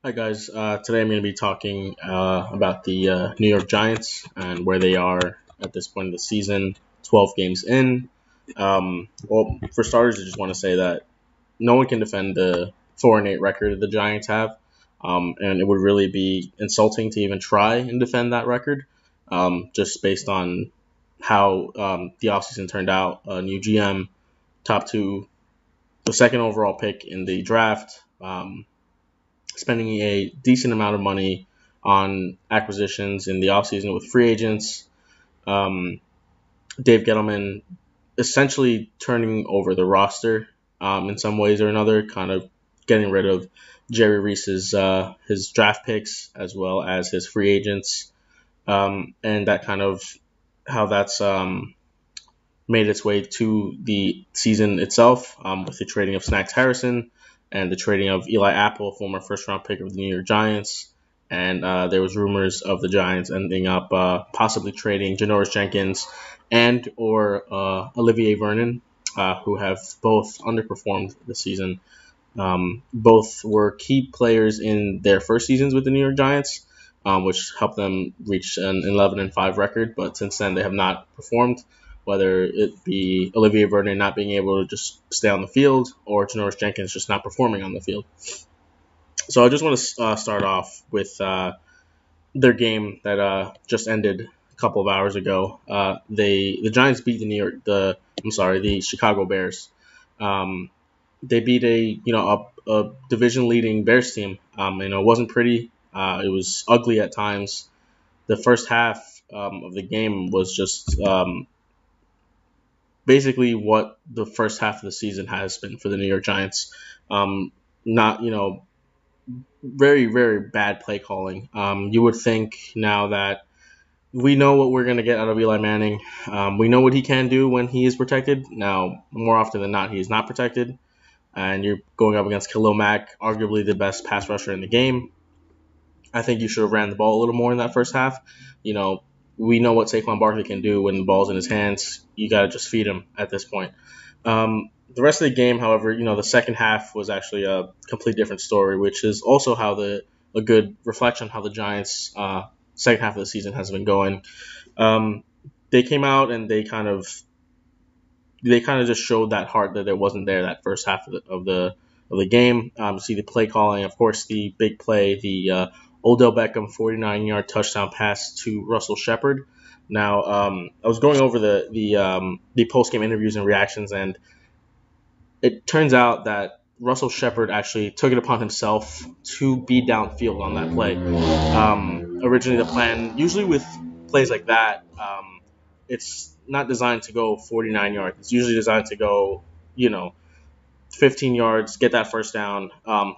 Hi guys. Today I'm going to be talking about the New York Giants and where they are at this point of the season. 12 games in. For starters, I just want to say that no one can defend the 4-8 record that the Giants have, and it would really be insulting to even try and defend that record, just based on how the offseason turned out. New GM, top two, the second overall pick in the draft. Spending a decent amount of money on acquisitions in the offseason with free agents. Um, Dave Gettleman essentially turning over the roster in some ways or another, kind of getting rid of Jerry Reese's his draft picks as well as his free agents, and that kind of how that's made its way to the season itself with the trading of Snacks Harrison and the trading of Eli Apple, former first round pick of the New York Giants. And there was rumors of the Giants ending up possibly trading Janoris Jenkins and or Olivier Vernon, who have both underperformed this season. Both were key players in their first seasons with the New York Giants, which helped them reach an 11-5 record. But since then, they have not performed. Whether it be Olivier Vernon not being able to just stay on the field, or Janoris Jenkins just not performing on the field. So I just want to start off with their game that just ended a couple of hours ago. The Giants beat the Chicago Bears. Um, they beat a division leading Bears team. It wasn't pretty. It was ugly at times. The first half of the game was just basically what the first half of the season has been for the New York Giants. Not very very bad play calling. You would think now that we know what we're going to get out of Eli Manning. We know what he can do when he is protected. Now, more often than not, he is not protected. And you're going up against Khalil Mack, arguably the best pass rusher in the game. I think you should have ran the ball a little more in that first half. You know, we know what Saquon Barkley can do when the ball's in his hands. You got to just feed him at this point. The rest of the game, however, the second half was actually a complete different story, which is also how a good reflection on how the Giants' second half of the season has been going. Um, they came out and they kind of just showed that heart that it wasn't there that first half of the game. See the play calling, of course, the big play, the Odell Beckham 49-yard touchdown pass to Russell Shepard. Now, I was going over the post game interviews and reactions, and it turns out that Russell Shepard actually took it upon himself to be downfield on that play. Originally, the plan, usually with plays like that, it's not designed to go 49 yards. It's usually designed to go, you know, 15 yards, get that first down,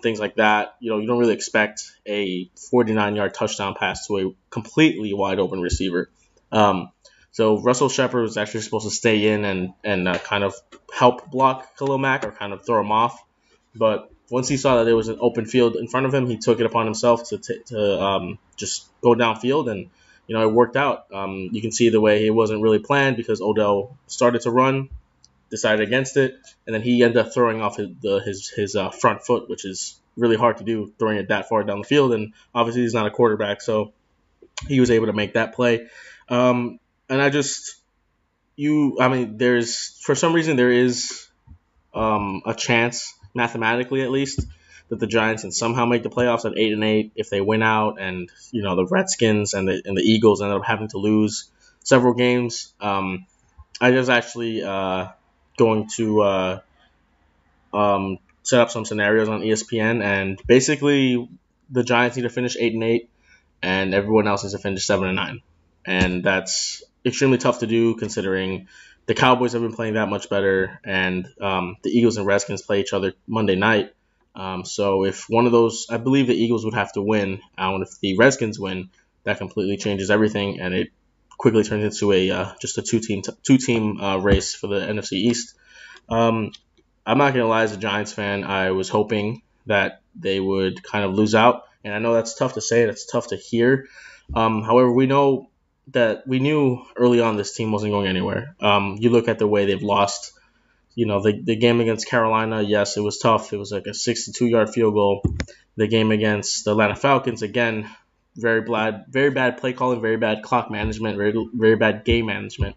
things like that. You don't really expect a 49-yard touchdown pass to a completely wide open receiver. Um, so Russell Shepard was actually supposed to stay in and kind of help block Khalil Mack or kind of throw him off. But once he saw that there was an open field in front of him, he took it upon himself to just go downfield, and it worked out. You can see the way it wasn't really planned because Odell started to run, decided against it, and then he ended up throwing off his front foot, which is really hard to do, throwing it that far down the field. And obviously, he's not a quarterback, so he was able to make that play. And there's for some reason there is a chance, mathematically at least, that the Giants can somehow make the playoffs at 8-8 if they win out, and the Redskins and the Eagles end up having to lose several games. I was actually going to set up some scenarios on ESPN, and basically the Giants need to finish 8-8, and everyone else needs to finish 7-9, and that's extremely tough to do considering the Cowboys have been playing that much better, and the Eagles and Redskins play each other Monday night. So if one of those, I believe the Eagles would have to win, and if the Redskins win, that completely changes everything, and it quickly turns into a just a two team race for the NFC East. I'm not gonna lie, as a Giants fan, I was hoping that they would kind of lose out, and I know that's tough to say, that's tough to hear. However, we knew early on this team wasn't going anywhere. You look at the way they've lost. The game against Carolina, yes, it was tough. It was like a 62-yard field goal. The game against the Atlanta Falcons, again, very bad play calling, very bad clock management, very bad game management.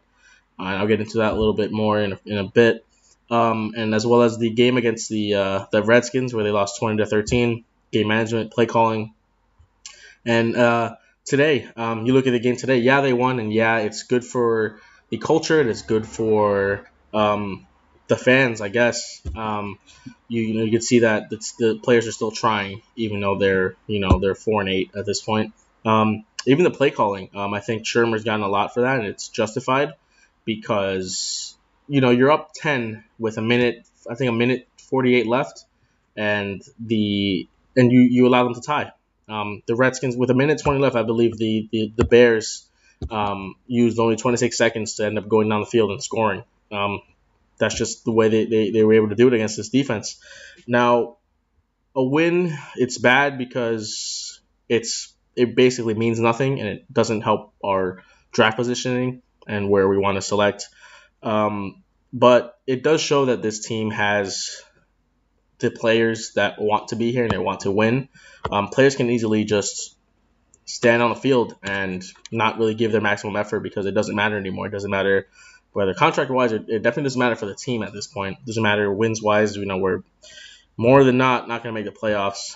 And I'll get into that a little bit more in a bit. And as well as the game against the Redskins, where they lost 20-13, game management, play calling. And today, you look at the game today. Yeah, they won, and yeah, it's good for the culture. It's good for the fans, I guess. You can see that the players are still trying, even though they're 4-8 at this point. Even the play calling, I think Shermer's gotten a lot for that, and it's justified because you're up 10 with a minute 48 left, and you allow them to tie. The Redskins, with a minute 20 left, I believe the Bears used only 26 seconds to end up going down the field and scoring. That's just the way they were able to do it against this defense. Now, a win, it's bad because it basically means nothing, and it doesn't help our draft positioning and where we want to select. But it does show that this team has the players that want to be here and they want to win. Players can easily just stand on the field and not really give their maximum effort because it doesn't matter anymore. It doesn't matter whether contract-wise, it definitely doesn't matter for the team at this point. It doesn't matter wins-wise. We're more than not going to make the playoffs.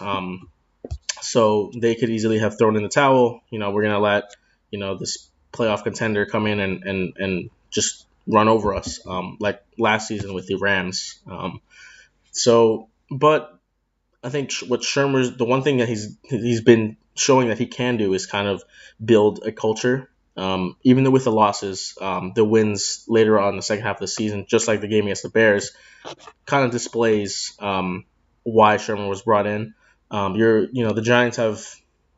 So they could easily have thrown in the towel. We're going to let, this playoff contender come in and just run over us like last season with the Rams. But I think what Shermer's, the one thing that he's been showing that he can do is kind of build a culture. Even though with the losses, the wins later on in the second half of the season, just like the game against the Bears, kind of displays why Shermer was brought in. The Giants have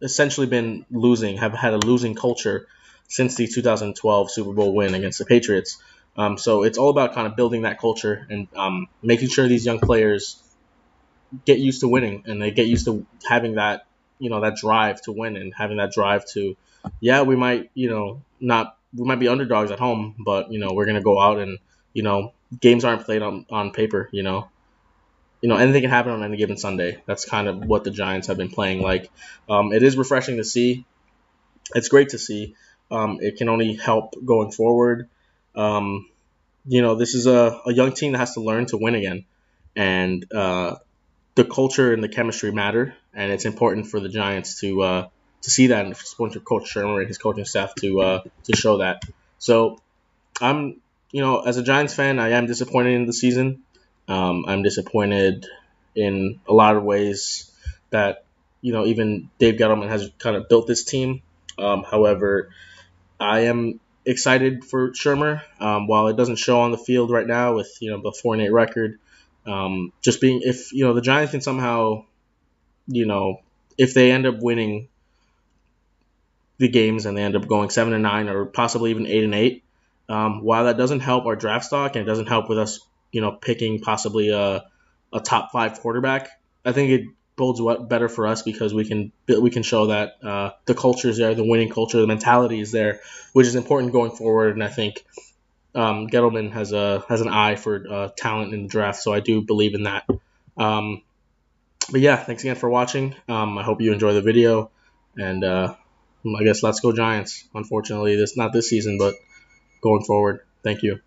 essentially been losing, have had a losing culture since the 2012 Super Bowl win against the Patriots. So it's all about kind of building that culture and making sure these young players get used to winning and they get used to having that, that drive to win and having that drive to, yeah, we might, we might be underdogs at home, but, we're going to go out and, games aren't played on paper, anything can happen on any given Sunday. That's kind of what the Giants have been playing like. It is refreshing to see. It's great to see. It can only help going forward. This is a young team that has to learn to win again. And the culture and the chemistry matter. And it's important for the Giants to see that, and it's important for Coach Shermer and his coaching staff to show that. So I'm, as a Giants fan, I am disappointed in the season. I'm disappointed in a lot of ways that, even Dave Gettleman has kind of built this team. However, I am excited for Shermer. While it doesn't show on the field right now with, the 4-8 record, just being, if, the Giants can somehow, if they end up winning the games and they end up going 7-9 or possibly even 8-8, while that doesn't help our draft stock and it doesn't help with us, picking possibly a top 5 quarterback, I think it bodes better for us because we can show that the culture is there, the winning culture, the mentality is there, which is important going forward. And I think Gettleman has an eye for talent in the draft, so I do believe in that. But yeah, thanks again for watching. I hope you enjoy the video, and I guess let's go Giants. Unfortunately, not this season, but going forward. Thank you.